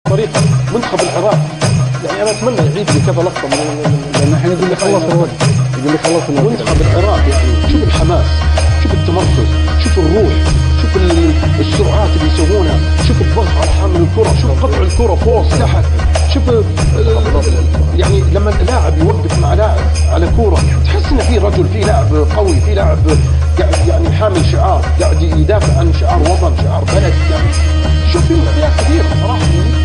طريقه منتخب العراق. يعني انا اتمنى يعيد لي كذا لقطه لان الحين يقول لي خلص الوقت، يقول لي خلص الوقت. منتخب العراق يعني شوف الحماس، شوف التمركز، شوف الروح، شوف السرعات اللي يسوونها، شوف الضغط على حامل الكره، شوف قطع الكره فوق تحت، شوف يعني لما اللاعب يوقف مع لاعب على كوره تحس ان في رجل، في لاعب قوي، في لاعب يعني حامل شعار، قاعد يدافع عن شعار وطن، شعار بلد. يعني شوف في مواضيع كثيره صراحه.